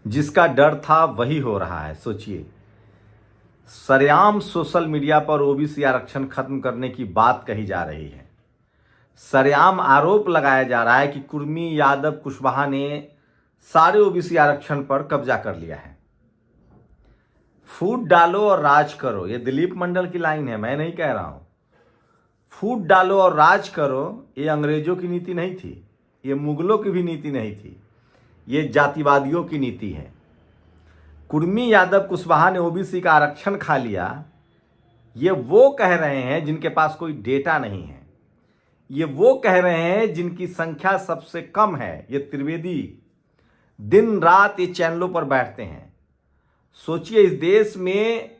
जिसका डर था वही हो रहा है। सोचिए, सरेआम सोशल मीडिया पर ओबीसी आरक्षण खत्म करने की बात कही जा रही है। सरेआम आरोप लगाया जा रहा है कि कुर्मी, यादव, कुशवाहा ने सारे ओबीसी आरक्षण पर कब्जा कर लिया है। फूट डालो और राज करो, ये दिलीप मंडल की लाइन है, मैं नहीं कह रहा हूं। फूट डालो और राज करो, ये अंग्रेजों की नीति नहीं थी, ये मुगलों की भी नीति नहीं थी, ये जातिवादियों की नीति है। कुर्मी, यादव, कुशवाहा ने ओबीसी का आरक्षण खा लिया, ये वो कह रहे हैं जिनके पास कोई डेटा नहीं है, ये वो कह रहे हैं जिनकी संख्या सबसे कम है। ये त्रिवेदी दिन रात ये चैनलों पर बैठते हैं। सोचिए, इस देश में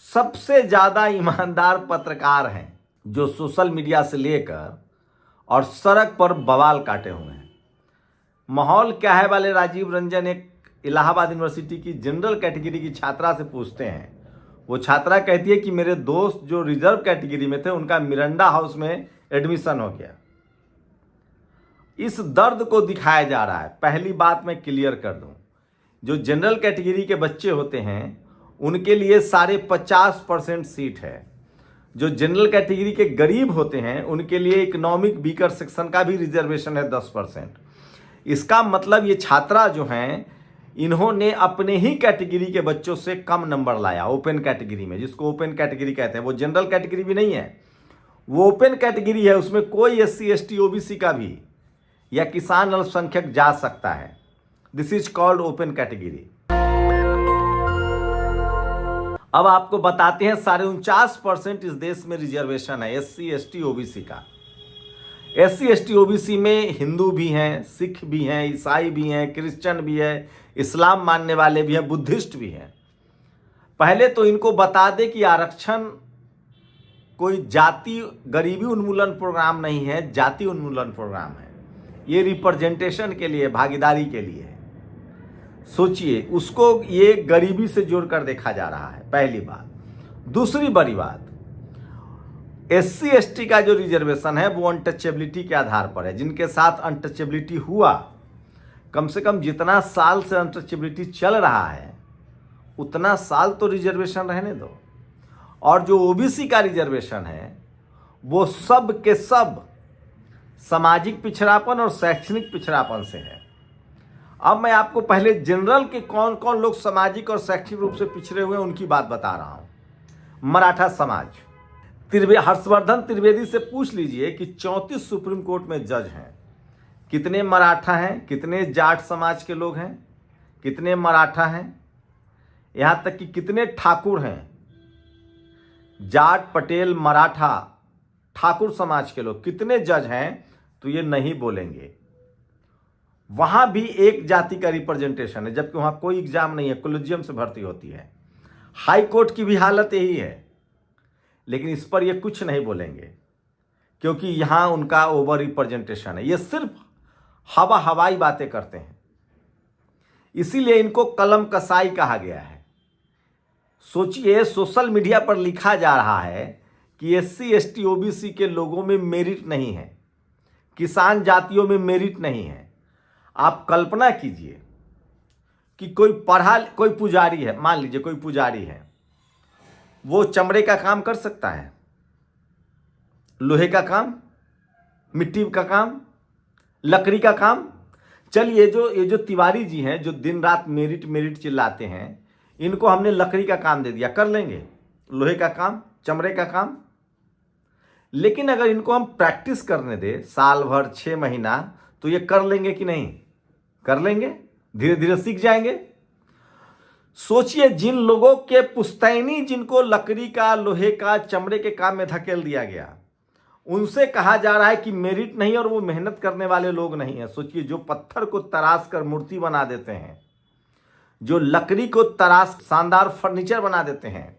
सबसे ज्यादा ईमानदार पत्रकार हैं जो सोशल मीडिया से लेकर और सड़क पर बवाल काटे हुए हैं। माहौल क्या है वाले राजीव रंजन एक इलाहाबाद यूनिवर्सिटी की जनरल कैटेगरी की छात्रा से पूछते हैं। वो छात्रा कहती है कि मेरे दोस्त जो रिजर्व कैटेगरी में थे उनका मिरांडा हाउस में एडमिशन हो गया। इस दर्द को दिखाया जा रहा है। पहली बात मैं क्लियर कर दूं, जो जनरल कैटेगरी के बच्चे होते हैं उनके लिए 50% सीट है। जो जनरल कैटेगरी के गरीब होते हैं उनके लिए इकोनॉमिक वीकर सेक्शन का भी रिजर्वेशन है 10%। इसका मतलब ये छात्रा जो हैं इन्होंने अपने ही कैटेगरी के बच्चों से कम नंबर लाया ओपन कैटेगरी में, जिसको ओपन कैटेगरी कहते हैं। वो जनरल कैटेगरी भी नहीं है, वो ओपन कैटेगरी है। उसमें कोई SC ST OBC का भी या किसान अल्पसंख्यक जा सकता है। This is called open category. अब आपको बताते हैं 49.5% इस देश में रिजर्वेशन है SC ST OBC का। SC ST OBC में हिंदू भी हैं, सिख भी हैं, ईसाई भी हैं, क्रिश्चियन भी है, इस्लाम मानने वाले भी हैं, बुद्धिस्ट भी हैं। पहले तो इनको बता दे कि आरक्षण कोई जाति गरीबी उन्मूलन प्रोग्राम नहीं है, जाति उन्मूलन प्रोग्राम है। ये रिप्रेजेंटेशन के लिए, भागीदारी के लिए है। सोचिए, उसको ये गरीबी से जोड़कर देखा जा रहा है, पहली बात। दूसरी बड़ी बात, SC ST का जो रिजर्वेशन है वो अनटचेबिलिटी के आधार पर है। जिनके साथ अनटचेबिलिटी हुआ, कम से कम जितना साल से अनटचेबिलिटी चल रहा है उतना साल तो रिजर्वेशन रहने दो। और जो OBC का रिजर्वेशन है वो सब के सब सामाजिक पिछड़ापन और शैक्षणिक पिछड़ापन से है। अब मैं आपको पहले जनरल के कौन कौन लोग सामाजिक और शैक्षणिक रूप से पिछड़े हुए हैं उनकी बात बता रहा हूं। मराठा समाज, हर्षवर्धन त्रिवेदी से पूछ लीजिए कि 34 सुप्रीम कोर्ट में जज हैं, कितने मराठा हैं, कितने जाट समाज के लोग हैं, कितने मराठा हैं, यहां तक कि कितने ठाकुर हैं। जाट, पटेल, मराठा, ठाकुर समाज के लोग कितने जज हैं, तो ये नहीं बोलेंगे। वहां भी एक जाति का रिप्रेजेंटेशन है, जबकि वहां कोई एग्जाम नहीं है, कॉलेजियम से भर्ती होती है। हाई कोर्ट की भी हालत यही है, लेकिन इस पर ये कुछ नहीं बोलेंगे क्योंकि यहां उनका ओवर रिप्रेजेंटेशन है। ये सिर्फ हवाई बातें करते हैं, इसीलिए इनको कलम कसाई कहा गया है। सोचिए, सोशल मीडिया पर लिखा जा रहा है कि SC ST OBC के लोगों में मेरिट नहीं है, किसान जातियों में मेरिट नहीं है। आप कल्पना कीजिए कि कोई पुजारी है, मान लीजिए कोई पुजारी है, वो चमड़े का काम कर सकता है, लोहे का काम, मिट्टी का काम, लकड़ी का काम। चलिए, ये जो तिवारी जी हैं जो दिन रात मेरिट मेरिट चिल्लाते हैं, इनको हमने लकड़ी का काम दे दिया, कर लेंगे लोहे का काम, चमड़े का काम। लेकिन अगर इनको हम प्रैक्टिस करने दे साल भर 6 महीना, तो ये कर लेंगे कि नहीं? कर लेंगे, धीरे धीरे सीख जाएंगे। सोचिए, जिन लोगों के पुश्तैनी जिनको लकड़ी का, लोहे का, चमड़े के काम में धकेल दिया गया, उनसे कहा जा रहा है कि मेरिट नहीं और वो मेहनत करने वाले लोग नहीं है। सोचिए, जो पत्थर को तराश कर मूर्ति बना देते हैं, जो लकड़ी को तराश शानदार फर्नीचर बना देते हैं,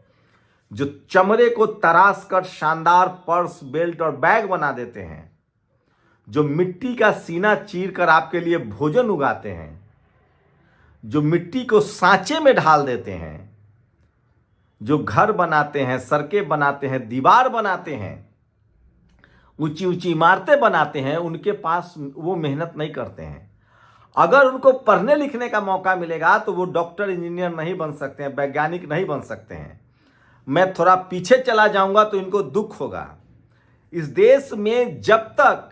जो चमड़े को तराश कर शानदार पर्स, बेल्ट और बैग बना देते हैं, जो मिट्टी का सीना चीर कर आपके लिए भोजन उगाते हैं, जो मिट्टी को सांचे में ढाल देते हैं, जो घर बनाते हैं, सड़कें बनाते हैं, दीवार बनाते हैं, ऊंची ऊंची इमारतें बनाते हैं, उनके पास वो मेहनत नहीं करते हैं। अगर उनको पढ़ने लिखने का मौका मिलेगा तो वो डॉक्टर इंजीनियर नहीं बन सकते हैं, वैज्ञानिक नहीं बन सकते हैं। मैं थोड़ा पीछे चला जाऊंगा तो इनको दुख होगा। इस देश में जब तक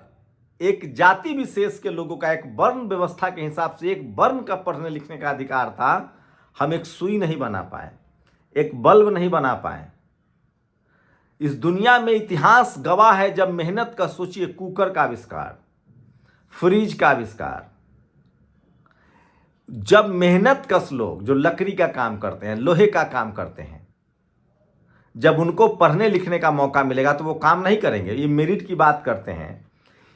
एक जाति विशेष के लोगों का, एक वर्ण व्यवस्था के हिसाब से एक वर्ण का पढ़ने लिखने का अधिकार था, हम एक सुई नहीं बना पाए, एक बल्ब नहीं बना पाए। इस दुनिया में इतिहास गवाह है, जब मेहनत का, सोचिए, कुकर का आविष्कार, फ्रिज का आविष्कार, जब मेहनत कश लोग जो लकड़ी का काम करते हैं, लोहे का काम करते हैं, जब उनको पढ़ने लिखने का मौका मिलेगा तो वो काम नहीं करेंगे। ये मेरिट की बात करते हैं,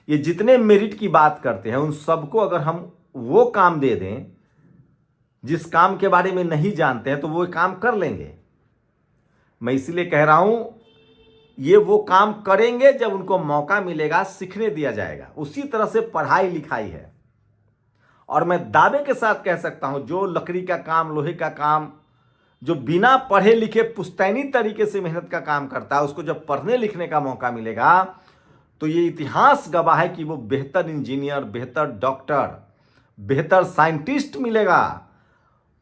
ये जितने मेरिट की बात करते हैं उन सबको अगर हम वो काम दे दें जिस काम के बारे में नहीं जानते हैं तो वो काम कर लेंगे। मैं इसलिए कह रहा हूं, ये वो काम करेंगे जब उनको मौका मिलेगा, सीखने दिया जाएगा। उसी तरह से पढ़ाई लिखाई है। और मैं दावे के साथ कह सकता हूं, जो लकड़ी का काम, लोहे का काम, जो बिना पढ़े लिखे पुश्तैनी तरीके से मेहनत का काम करता है, उसको जब पढ़ने लिखने का मौका मिलेगा तो ये इतिहास गवाह है कि वो बेहतर इंजीनियर, बेहतर डॉक्टर, बेहतर साइंटिस्ट मिलेगा,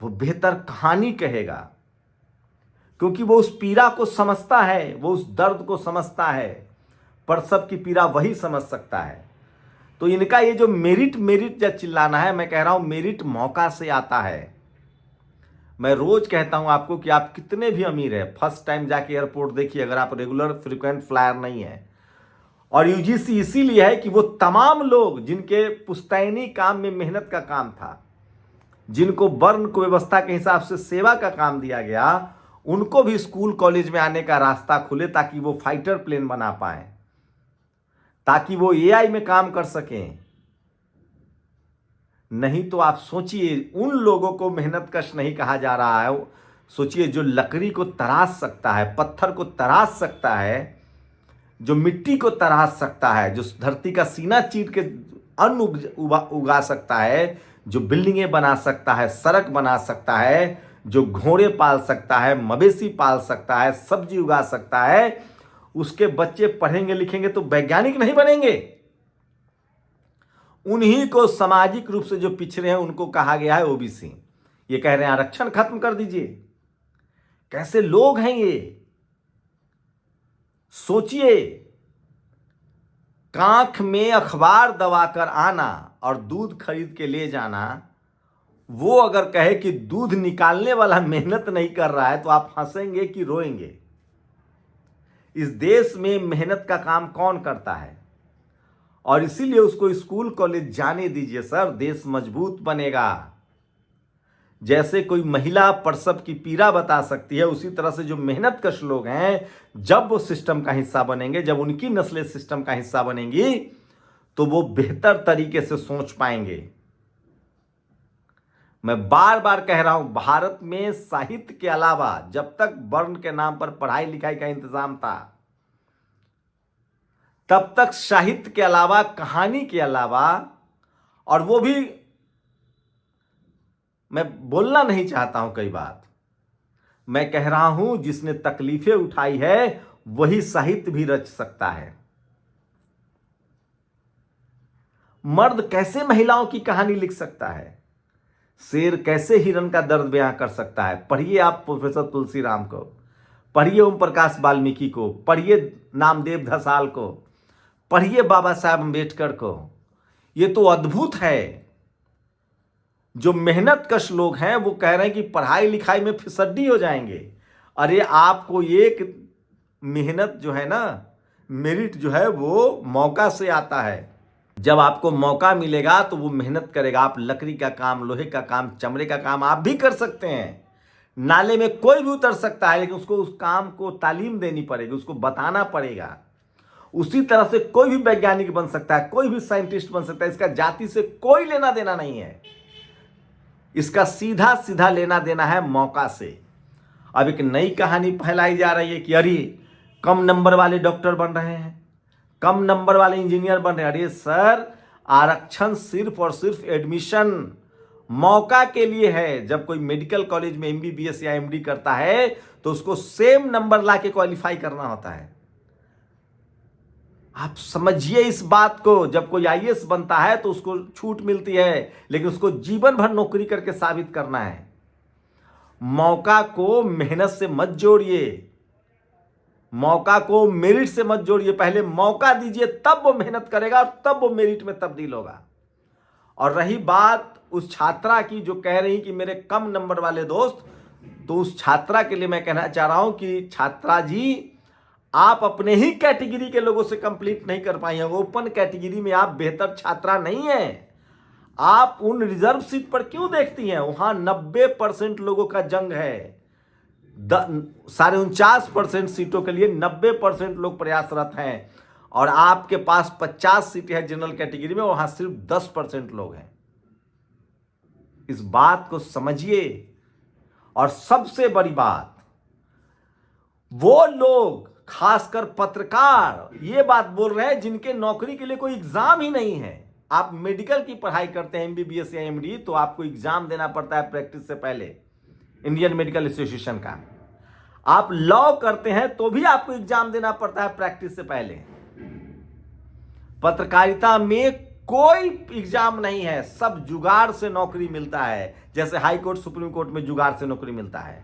वो बेहतर कहानी कहेगा, क्योंकि वो उस पीड़ा को समझता है, वो उस दर्द को समझता है। प्रसव की पीड़ा वही समझ सकता है। तो इनका ये जो मेरिट मेरिट जब चिल्लाना है, मैं कह रहा हूं मेरिट मौका से आता है। मैं रोज कहता हूं आपको कि आप कितने भी अमीर हैं, फर्स्ट टाइम जाके एयरपोर्ट देखिए, अगर आप रेगुलर फ्रीक्वेंट फ्लायर नहीं है। और यूजीसी इसीलिए है कि वो तमाम लोग जिनके पुश्तैनी काम में मेहनत का काम था, जिनको वर्ण को व्यवस्था के हिसाब से सेवा का काम दिया गया, उनको भी स्कूल कॉलेज में आने का रास्ता खुले, ताकि वो फाइटर प्लेन बना पाए, ताकि वो एआई में काम कर सकें। नहीं तो आप सोचिए, उन लोगों को मेहनत कश नहीं कहा जा रहा है। सोचिए, जो लकड़ी को तराश सकता है, पत्थर को तराश सकता है, जो मिट्टी को तराश सकता है, जो धरती का सीना चीर के अन्न उगा सकता है, जो बिल्डिंगें बना सकता है, सड़क बना सकता है, जो घोड़े पाल सकता है, मवेशी पाल सकता है, सब्जी उगा सकता है, उसके बच्चे पढ़ेंगे लिखेंगे तो वैज्ञानिक नहीं बनेंगे। उन्हीं को सामाजिक रूप से जो पिछड़े हैं उनको कहा गया है ओबीसी। ये कह रहे हैं आरक्षण खत्म कर दीजिए। कैसे लोग हैं ये? सोचिए, कांख में अखबार दबाकर आना और दूध खरीद के ले जाना, वो अगर कहे कि दूध निकालने वाला मेहनत नहीं कर रहा है तो आप हंसेंगे कि रोएंगे? इस देश में मेहनत का काम कौन करता है? और इसीलिए उसको स्कूल कॉलेज जाने दीजिए सर, देश मजबूत बनेगा। जैसे कोई महिला प्रसव की पीड़ा बता सकती है, उसी तरह से जो मेहनत कश लोग हैं, जब वो सिस्टम का हिस्सा बनेंगे, जब उनकी नस्लें सिस्टम का हिस्सा बनेंगी, तो वो बेहतर तरीके से सोच पाएंगे। मैं बार बार कह रहा हूं, भारत में साहित्य के अलावा जब तक वर्ण के नाम पर पढ़ाई लिखाई का इंतजाम था, तब तक साहित्य के अलावा, कहानी के अलावा, और वो भी मैं बोलना नहीं चाहता हूं कई बात, मैं कह रहा हूं जिसने तकलीफें उठाई है वही साहित्य भी रच सकता है। मर्द कैसे महिलाओं की कहानी लिख सकता है? शेर कैसे हिरण का दर्द बयां कर सकता है? पढ़िए आप प्रोफेसर तुलसीराम को, पढ़िए ओम प्रकाश वाल्मीकि को, पढ़िए नामदेव धसाल को, पढ़िए बाबा साहब अम्बेडकर को। ये तो अद्भुत है। जो मेहनत कश लोग हैं वो कह रहे हैं कि पढ़ाई लिखाई में फिसड्डी हो जाएंगे। अरे आपको एक मेहनत जो है ना, मेरिट जो है वो मौका से आता है। जब आपको मौका मिलेगा तो वो मेहनत करेगा। आप लकड़ी का काम, लोहे का काम, चमड़े का काम आप भी कर सकते हैं। नाले में कोई भी उतर सकता है, लेकिन उसको उस काम को तालीम देनी पड़ेगी, उसको बताना पड़ेगा। उसी तरह से कोई भी वैज्ञानिक बन सकता है, कोई भी साइंटिस्ट बन सकता है। इसका जाति से कोई लेना देना नहीं है, इसका सीधा सीधा लेना देना है मौका से। अब एक नई कहानी फैलाई जा रही है कि अरे कम नंबर वाले डॉक्टर बन रहे हैं, कम नंबर वाले इंजीनियर बन रहे हैं। अरे सर, आरक्षण सिर्फ और सिर्फ एडमिशन मौका के लिए है। जब कोई मेडिकल कॉलेज में एमबीबीएस या एमडी करता है तो उसको सेम नंबर ला के क्वालिफाई करना होता है। आप समझिए इस बात को, जब कोई आईएएस बनता है तो उसको छूट मिलती है, लेकिन उसको जीवन भर नौकरी करके साबित करना है। मौका को मेहनत से मत जोड़िए, मौका को मेरिट से मत जोड़िए। पहले मौका दीजिए, तब वो मेहनत करेगा और तब वो मेरिट में तब्दील होगा। और रही बात उस छात्रा की जो कह रही कि मेरे कम नंबर वाले दोस्त, तो उस छात्रा के लिए मैं कहना चाह रहा हूं कि छात्रा जी, आप अपने ही कैटेगरी के लोगों से कंप्लीट नहीं कर पाई हैं। ओपन कैटेगरी में आप बेहतर छात्रा नहीं हैं। आप उन रिजर्व सीट पर क्यों देखती हैं? वहां 90% लोगों का जंग है। 49.5% सीटों के लिए 90% लोग प्रयासरत हैं, और आपके पास 50 सीटें हैं जनरल कैटेगरी में, वहां सिर्फ 10% लोग हैं। इस बात को समझिए। और सबसे बड़ी बात, वो लोग खासकर पत्रकार ये बात बोल रहे हैं जिनके नौकरी के लिए कोई एग्जाम ही नहीं है। आप मेडिकल की पढ़ाई करते हैं, एमबीबीएस या एमडी, तो आपको एग्जाम देना पड़ता है प्रैक्टिस से पहले, इंडियन मेडिकल एसोसिएशन का। आप लॉ करते हैं तो भी आपको एग्जाम देना पड़ता है प्रैक्टिस से पहले। पत्रकारिता में कोई एग्जाम नहीं है, सब जुगाड़ से नौकरी मिलता है। जैसे हाई कोर्ट, सुप्रीम कोर्ट में जुगाड़ से नौकरी मिलता है।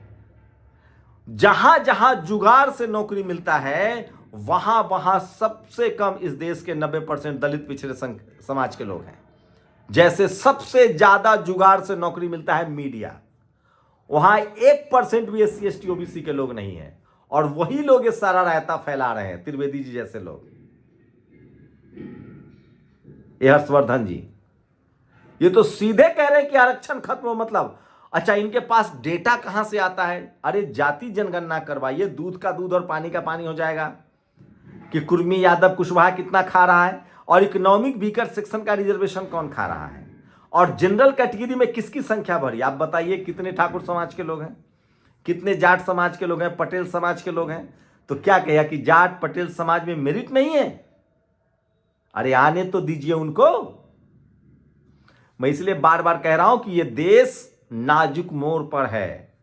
जहां जहां जुगाड़ से नौकरी मिलता है, वहां वहां सबसे कम इस देश के 90% दलित पिछड़े समाज के लोग हैं। जैसे सबसे ज्यादा जुगाड़ से नौकरी मिलता है मीडिया, वहां 1% भी SC ST OBC के लोग नहीं है, और वही लोग ये सारा रायता फैला रहे हैं, त्रिवेदी जी जैसे लोग, ये हर्षवर्धन जी। ये तो सीधे कह रहे हैं कि आरक्षण खत्म हो। मतलब अच्छा, इनके पास डेटा कहां से आता है? अरे जाति जनगणना करवाइए, दूध का दूध और पानी का पानी हो जाएगा कि कुर्मी, यादव, कुशवाहा कितना खा रहा है, और इकोनॉमिक वीकर सेक्शन का रिजर्वेशन कौन खा रहा है, और जनरल कैटेगरी में किसकी संख्या बढ़ी। आप बताइए, कितने ठाकुर समाज के लोग हैं, कितने जाट समाज के लोग हैं, पटेल समाज के लोग हैं। तो क्या कहा कि जाट पटेल समाज में मेरिट नहीं है? अरे आने तो दीजिए उनको। मैं इसलिए बार बार कह रहा हूं कि यह देश नाजुक मोड़ पर है।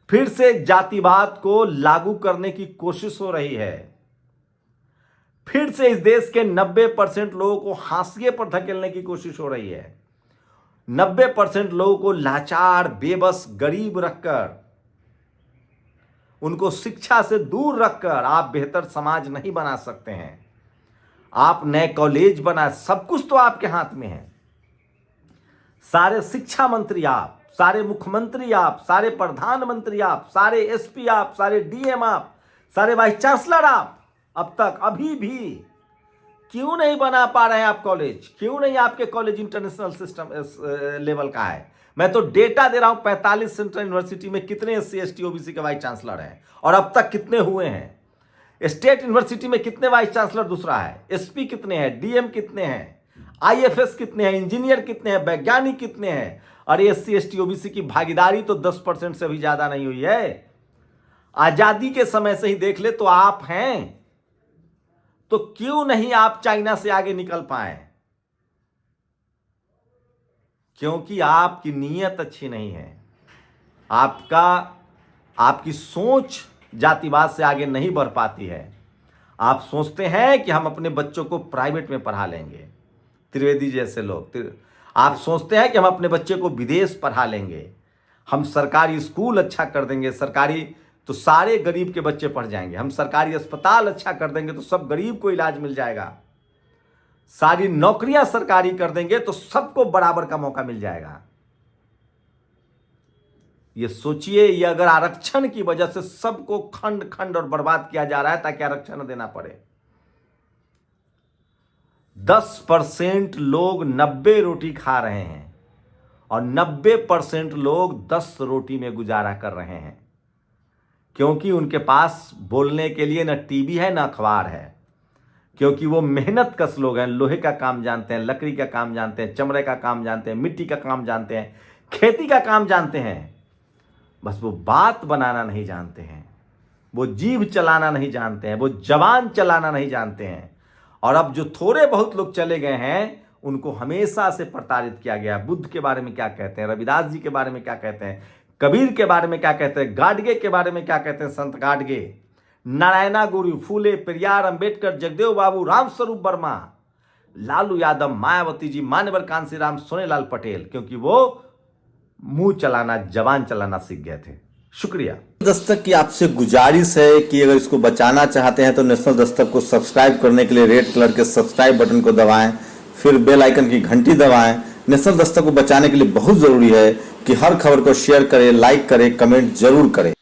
फिर से जातिवाद को लागू करने की कोशिश हो रही है। फिर से इस देश के 90% लोगों को हाशिए पर धकेलने की कोशिश हो रही है। 90% लोगों को लाचार, बेबस, गरीब रखकर, उनको शिक्षा से दूर रखकर आप बेहतर समाज नहीं बना सकते हैं। आप नए कॉलेज बना, सब कुछ तो आपके हाथ में है। सारे शिक्षा मंत्री आप, सारे मुख्यमंत्री आप, सारे प्रधानमंत्री आप, सारे एसपी आप, सारे डीएम आप, सारे वाइस चांसलर आप, अब तक अभी भी क्यों नहीं बना पा रहे हैं आप कॉलेज? क्यों नहीं आपके कॉलेज इंटरनेशनल सिस्टम लेवल का है? मैं तो डेटा दे रहा हूं, 45 सेंट्रल यूनिवर्सिटी में कितने SC ST OBC के वाइस चांसलर हैं, और अब तक कितने हुए हैं? स्टेट यूनिवर्सिटी में कितने वाइस चांसलर दूसरा है? एसपी कितने हैं? डीएम कितने हैं? IFS कितने हैं? इंजीनियर कितने हैं? वैज्ञानिक कितने हैं? और SC ST OBC की भागीदारी तो 10% से भी ज्यादा नहीं हुई है। आजादी के समय से ही देख ले तो आप हैं, तो क्यों नहीं आप चाइना से आगे निकल पाए? क्योंकि आपकी नीयत अच्छी नहीं है। आपकी सोच जातिवाद से आगे नहीं बढ़ पाती है। आप सोचते हैं कि हम अपने बच्चों को प्राइवेट में पढ़ा लेंगे, त्रिवेदी जैसे लोग। आप सोचते हैं कि हम अपने बच्चे को विदेश पढ़ा लेंगे, हम सरकारी स्कूल अच्छा कर देंगे, सरकारी तो सारे गरीब के बच्चे पढ़ जाएंगे, हम सरकारी अस्पताल अच्छा कर देंगे तो सब गरीब को इलाज मिल जाएगा, सारी नौकरियां सरकारी कर देंगे तो सबको बराबर का मौका मिल जाएगा। ये सोचिए, ये अगर आरक्षण की वजह से सबको खंड खंड और बर्बाद किया जा रहा है ताकि आरक्षण देना पड़े। 10% लोग 90 रोटी खा रहे हैं और 90% लोग 10 रोटी में गुजारा कर रहे हैं, क्योंकि उनके पास बोलने के लिए न टीवी है न अखबार है, क्योंकि वो मेहनत कश लोग हैं, लोहे का काम जानते हैं, लकड़ी का काम जानते हैं, चमड़े का काम जानते हैं, मिट्टी का काम जानते हैं, खेती का काम जानते हैं, बस वो बात बनाना नहीं जानते हैं, वो जीभ चलाना नहीं जानते हैं, वो जबान चलाना नहीं जानते हैं। और अब जो थोड़े बहुत लोग चले गए हैं उनको हमेशा से प्रताड़ित किया गया। बुद्ध के बारे में क्या कहते हैं, रविदास जी के बारे में क्या कहते हैं, कबीर के बारे में क्या कहते हैं, गाडगे के बारे में क्या कहते हैं, संत गाडगे, नारायणा गुरु, फूले, पेरियार, अंबेडकर, जगदेव बाबू, रामस्वरूप वर्मा, लालू यादव, मायावती जी, मान्यवर कांशीराम, सोनेलाल पटेल, क्योंकि वो मुंह चलाना, जबान चलाना सीख गए थे। शुक्रिया। दस्तक की आपसे गुजारिश है कि अगर इसको बचाना चाहते हैं तो नेशनल दस्तक को सब्सक्राइब करने के लिए रेड कलर के सब्सक्राइब बटन को दबाएं, फिर बेल आइकन की घंटी दबाएं। नेशनल दस्तक को बचाने के लिए बहुत जरूरी है कि हर खबर को शेयर करें, लाइक करें, कमेंट जरूर करें।